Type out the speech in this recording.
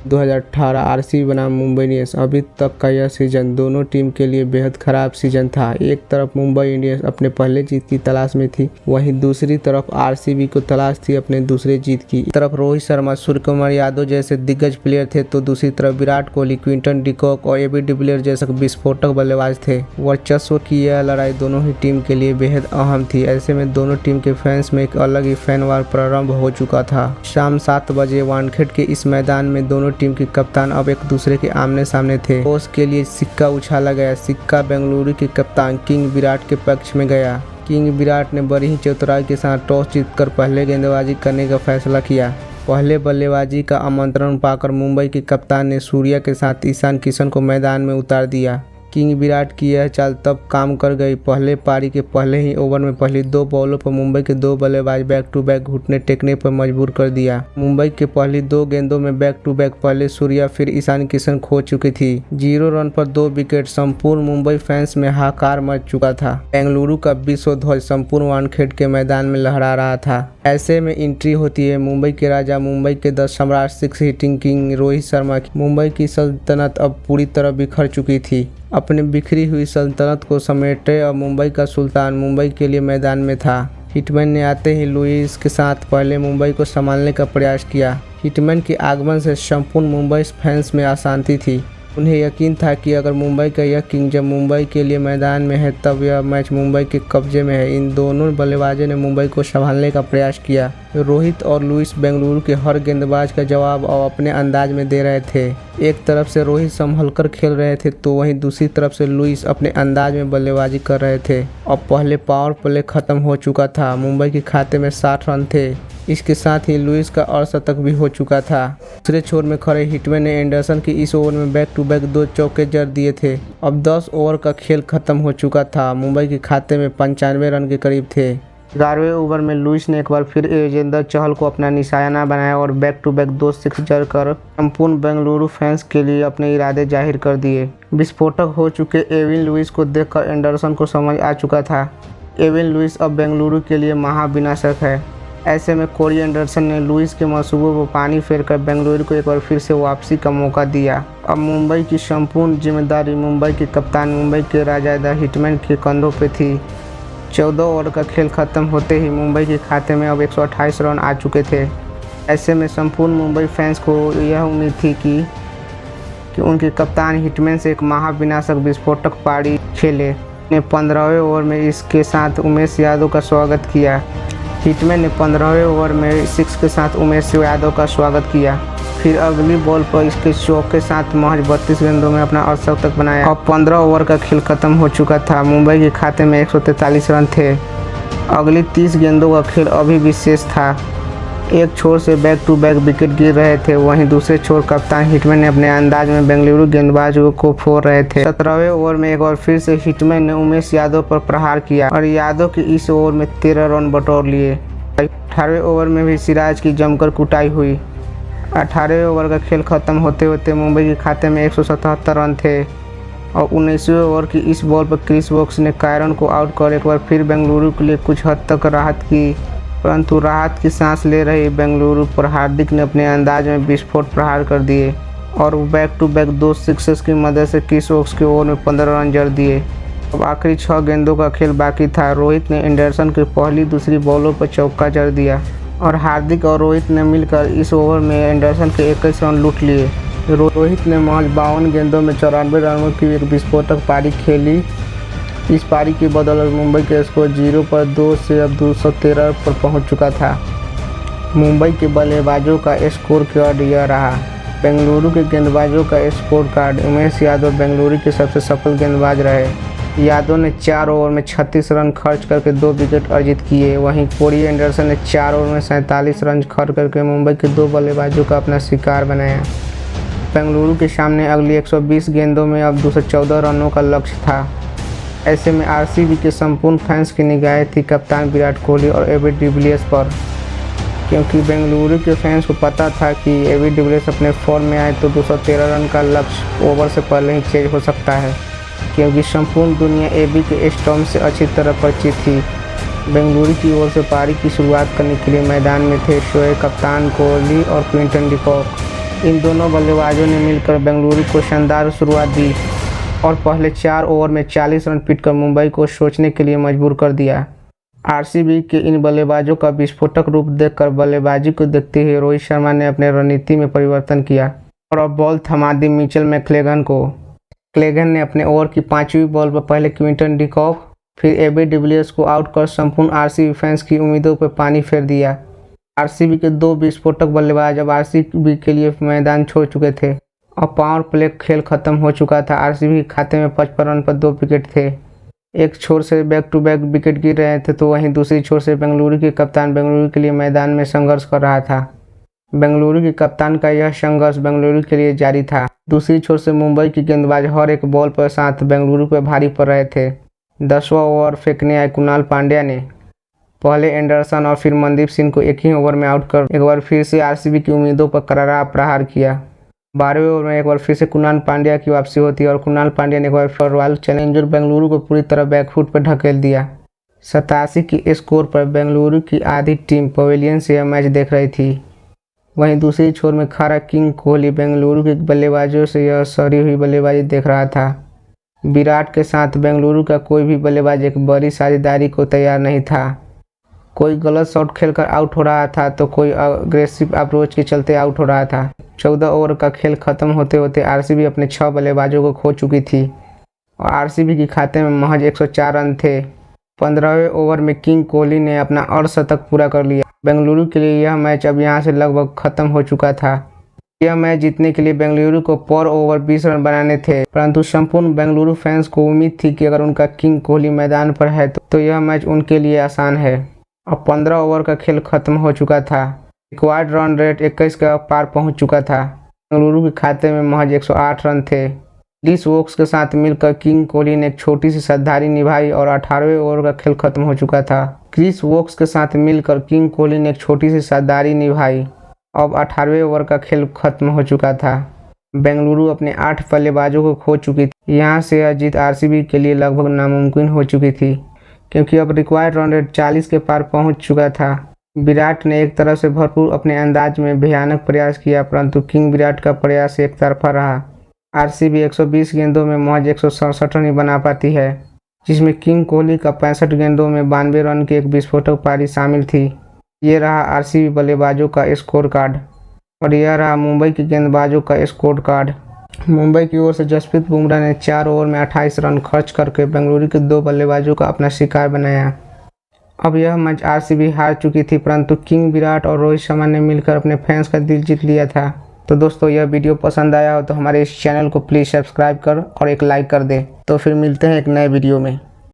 2018 RCB बनाम Mumbai Indians. अभी तक का यह सीजन दोनों टीम के लिए बेहद खराब सीजन था। एक तरफ मुंबई इंडियंस अपने पहले जीत की तलाश में थी, वहीं दूसरी तरफ आरसीबी को तलाश थी अपने दूसरे जीत की। एक तरफ रोहित शर्मा, सूर्यकुमार यादव जैसे दिग्गज प्लेयर थे, तो दूसरी तरफ विराट कोहली, क्विंटन डिकॉक और एबी डिविलियर्स जैसे विस्फोटक बल्लेबाज थे। वर्चस्व की यह लड़ाई दोनों ही टीम के लिए बेहद अहम थी। ऐसे में दोनों टीम के फैंस में एक अलग ही फैन वार प्रारंभ हो चुका था। शाम 7 बजे वानखेड़े के इस मैदान में दोनों टीम के कप्तान अब एक दूसरे के आमने सामने थे। टॉस के लिए सिक्का उछाला गया। सिक्का बेंगलुरु के कप्तान किंग विराट के पक्ष में गया। किंग विराट ने बड़ी ही चतुराई के साथ टॉस जीतकर पहले गेंदबाजी करने का फैसला किया। पहले बल्लेबाजी का आमंत्रण पाकर मुंबई के कप्तान ने सूर्या के साथ ईशान किशन को मैदान में उतार दिया। किंग विराट की यह चाल तब काम कर गई। पहले पारी के पहले ही ओवर में पहली 2 बॉलों पर मुंबई के 2 बल्लेबाज बैक टू बैक घुटने टेकने पर मजबूर कर दिया। मुंबई के पहली 2 गेंदों में बैक टू बैक पहले सूर्या फिर ईशान किशन खो चुकी थी। 0 रन पर 2 विकेट। संपूर्ण मुंबई फैंस में हाहाकार मच चुका था। बेंगलुरु का विश्व ध्वज संपूर्ण वानखेड़े के मैदान में लहरा रहा था। ऐसे में एंट्री होती है मुंबई के राजा, मुंबई के 10 सम्राट, 6 हिटिंग किंग रोहित शर्मा की। मुंबई की सल्तनत अब पूरी तरह बिखर चुकी थी। अपनी बिखरी हुई सल्तनत को समेटे अब मुंबई का सुल्तान मुंबई के लिए मैदान में था। हिटमैन ने आते ही लुइस के साथ पहले मुंबई को संभालने का प्रयास किया। हिटमैन के आगमन से संपूर्ण मुंबई फैंस में अशांति थी। उन्हें यकीन था कि अगर मुंबई का यह किंग जब मुंबई के लिए मैदान में है तब यह मैच मुंबई के कब्जे में है। इन दोनों बल्लेबाजों ने मुंबई को संभालने का प्रयास किया। रोहित और लुइस बेंगलुरु के हर गेंदबाज का जवाब अब अपने अंदाज में दे रहे थे। एक तरफ से रोहित संभलकर खेल रहे थे, तो वहीं दूसरी तरफ से लुइस अपने अंदाज में बल्लेबाजी कर रहे थे। अब पहले पावर प्ले खत्म हो चुका था। मुंबई के खाते में 60 रन थे। इसके साथ ही लुइस का अर्धशतक भी हो चुका था। दूसरे छोर में खड़े हिटमैन ने एंडरसन की इस ओवर में बैक टू बैक 2 चौके जड़ दिए थे। अब 10 ओवर का खेल खत्म हो चुका था। मुंबई के खाते में 95 रन के करीब थे। 11वें ओवर में लुइस ने एक बार फिर युजवेंद्र चहल को अपना निशाना बनाया और बैक टू बैक 2 सिक्स जड़कर संपूर्ण बेंगलुरु फैंस के लिए अपने इरादे जाहिर कर दिए। विस्फोटक हो चुके एविन लुइस को देखकर एंडरसन को समझ आ चुका था। एविन लुइस अब बेंगलुरु के लिए महाविनाशक है। ऐसे में कोरी एंडरसन ने लुइस के मंसूबों को पानी फेरकर बेंगलुरु को एक बार फिर से वापसी का मौका दिया। अब मुंबई की संपूर्ण जिम्मेदारी मुंबई के कप्तान, मुंबई के राजा द हिटमैन के कंधों पे थी। 14 ओवर का खेल खत्म होते ही मुंबई के खाते में अब 128 रन आ चुके थे। ऐसे में संपूर्ण मुंबई फैंस को यह उम्मीद थी कि उनके कप्तान हिटमैन से एक महाविनाशक विस्फोटक पारी खेले। ने 15वें ओवर में इसके साथ उमेश यादव का स्वागत किया। हिटमैन ने 15वें ओवर में 6 के साथ उमेश यादव का स्वागत किया। फिर अगली बॉल पर इसके चौके के साथ महज 32 गेंदों में अपना अर्धशतक बनाया। अब 15 ओवर का खेल खत्म हो चुका था। मुंबई के खाते में 143 रन थे। अगली 30 गेंदों का खेल अभी भी शेष था। एक छोर से बैक टू बैक विकेट गिर रहे थे, वहीं दूसरे छोर कप्तान हिटमैन ने अपने अंदाज में बेंगलुरु गेंदबाजों को फोड़ रहे थे। 17वें ओवर में एक बार फिर से हिटमैन ने उमेश यादव पर प्रहार किया और यादव के इस ओवर में 13 रन बटोर लिए। 18वें ओवर में भी सिराज की जमकर कुटाई हुई। 18वें ओवर का खेल खत्म होते होते मुंबई के खाते में 177 रन थे और 19वें ओवर की इस बॉल पर क्रिस वोक्स ने कायरन को आउट कर एक बार फिर बेंगलुरु के लिए कुछ हद तक राहत की। परंतु राहत की सांस ले रही बेंगलुरु पर हार्दिक ने अपने अंदाज में विस्फोट प्रहार कर दिए और बैक टू बैक 2 सिक्सेस की मदद से क्रिस वोक्स के ओवर में 15 रन जड़ दिए। अब आखिरी 6 गेंदों का खेल बाकी था। रोहित ने एंडरसन की पहली दूसरी बॉलों पर चौका जड़ दिया और हार्दिक और रोहित ने मिलकर इस ओवर में एंडरसन के 21 रन लूट लिए। रोहित ने महज 52 गेंदों में 94 रनों की एक विस्फोटक पारी खेली। इस पारी की बदौलत मुंबई के स्कोर 0 पर 2 से अब 213 पर पहुंच चुका था। मुंबई के बल्लेबाजों का स्कोर कार्ड यह रहा। बेंगलुरु के गेंदबाजों का स्कोर कार्ड। उमेश यादव बेंगलुरु के सबसे सफल गेंदबाज रहे। यादव ने 4 ओवर में 36 रन खर्च करके 2 विकेट अर्जित किए। वहीं कोरी एंडरसन ने 4 ओवर में 47 रन खर्च करके मुंबई के 2 बल्लेबाजों का अपना शिकार बनाया। बेंगलुरु के सामने अगली 120 गेंदों में अब 214 रनों का लक्ष्य था। ऐसे में आरसीबी के संपूर्ण फैंस की निगाहें थी कप्तान विराट कोहली और एबी डिविलियर्स पर, क्योंकि बेंगलुरु के फैंस को पता था कि एबी डिविलियर्स अपने फॉर्म में आए तो 213 रन का लक्ष्य ओवर से पहले ही चेंज हो सकता है, क्योंकि संपूर्ण दुनिया एबी के स्टॉर्म से अच्छी तरह परिचित थी। बेंगलुरु की ओर से पारी की शुरुआत करने के लिए मैदान में थे शोएब, कप्तान कोहली और क्विंटन डिकॉक। इन दोनों बल्लेबाजों ने मिलकर बेंगलुरु को शानदार शुरुआत दी और पहले 4 ओवर में 40 रन पीटकर मुंबई को सोचने के लिए मजबूर कर दिया। आरसीबी के इन बल्लेबाजों का विस्फोटक रूप देखकर बल्लेबाजी को देखते हुए रोहित शर्मा ने अपने रणनीति में परिवर्तन किया और अब बॉल थमा दी मिचेल मैकक्लेगन को। क्लेगन ने अपने ओवर की 5वीं बॉल पर पहले क्विंटन डिकॉक फिर एबी डिविलियर्स को आउट कर संपूर्ण आरसीबी फैंस की उम्मीदों पर पानी फेर दिया। आरसीबी के 2 विस्फोटक बल्लेबाज अब आरसीबी के लिए मैदान छोड़ चुके थे और पावर प्ले खेल खत्म हो चुका था। आरसीबी के खाते में 55 रन पर 2 विकेट थे। एक छोर से बैक टू बैक विकेट गिर रहे थे तो वहीं दूसरी छोर से बेंगलुरु के कप्तान बेंगलुरु के लिए मैदान में संघर्ष कर रहा था। बेंगलुरु के कप्तान का यह संघर्ष बेंगलुरु के लिए जारी था। दूसरी छोर से मुंबई के गेंदबाज हर एक बॉल पर साथ बेंगलुरु पर भारी पड़ रहे थे। 10वां ओवर फेंकने आए कुणाल पांड्या ने पहले एंडरसन और फिर मनदीप सिंह को एक ही ओवर में आउट कर एक बार फिर से आरसीबी की उम्मीदों पर करारा प्रहार किया। 12वें ओवर में एक बार फिर से कुणाल पांड्या की वापसी होती है और कुणाल पांड्या ने एक बार फिर रॉयल चैलेंजर बेंगलुरु को पूरी तरह बैकफुट पर ढकेल दिया। 87 की स्कोर पर बेंगलुरु की आधी टीम पवेलियन से यह मैच देख रही थी। वहीं दूसरी छोर में खड़ा किंग कोहली बेंगलुरु के बल्लेबाजों से यह सड़ी हुई बल्लेबाजी देख रहा था। विराट के साथ बेंगलुरु का कोई भी बल्लेबाज एक बड़ी साझेदारी को तैयार नहीं था। कोई गलत शॉट खेलकर आउट हो रहा था तो कोई अग्रेसिव अप्रोच के चलते आउट हो रहा था। 14 ओवर का खेल खत्म होते होते आरसीबी अपने 6 बल्लेबाजों को खो चुकी थी और आरसीबी के खाते में महज 104 रन थे। 15वें ओवर में किंग कोहली ने अपना अर्धशतक पूरा कर लिया। बेंगलुरु के लिए यह मैच अब यहां से लगभग खत्म हो चुका था। यह मैच जीतने के लिए बेंगलुरु को पर ओवर 20 रन बनाने थे, परंतु संपूर्ण बेंगलुरु फैंस को उम्मीद थी कि अगर उनका किंग कोहली मैदान पर है तो यह मैच उनके लिए आसान है। अब 15 ओवर का खेल खत्म हो चुका था। रिक्वायर्ड रन रेट 21 का पार पहुंच चुका था। बेंगलुरु के खाते में महज 108 रन थे। क्रिस वोक्स के साथ मिलकर किंग कोहली ने एक छोटी सी साझेदारी निभाई और 18वें ओवर का खेल खत्म हो चुका था। क्रिस वोक्स के साथ मिलकर किंग कोहली ने एक छोटी सी साझेदारी निभाई। अब 18वें ओवर का खेल खत्म हो चुका था। बेंगलुरु अपने 8 बल्लेबाजों को खो चुकी थी। यहाँ से यह जीत आरसीबी के लिए लगभग नामुमकिन हो चुकी थी क्योंकि अब रिक्वायर्ड रन रेट 40 के पार पहुंच चुका था। विराट ने एक तरफ से भरपूर अपने अंदाज में भयानक प्रयास किया, परंतु किंग विराट का प्रयास एक तरफा रहा। आरसीबी 120 गेंदों में महज 167 रन ही बना पाती है, जिसमें किंग कोहली का 65 गेंदों में 92 रन की एक विस्फोटक पारी शामिल थी। ये रहा आरसीबी बल्लेबाजों का स्कोर कार्ड और यह रहा मुंबई के गेंदबाजों का स्कोर कार्ड। मुंबई की ओर से जसप्रीत बुमराह ने 4 ओवर में 28 रन खर्च करके बेंगलुरु के 2 बल्लेबाजों का अपना शिकार बनाया। अब यह मैच आरसीबी हार चुकी थी, परंतु किंग विराट और रोहित शर्मा ने मिलकर अपने फैंस का दिल जीत लिया था। तो दोस्तों, यह वीडियो पसंद आया हो तो हमारे इस चैनल को प्लीज़ सब्सक्राइब कर और एक लाइक कर दे। तो फिर मिलते हैं एक नए वीडियो में।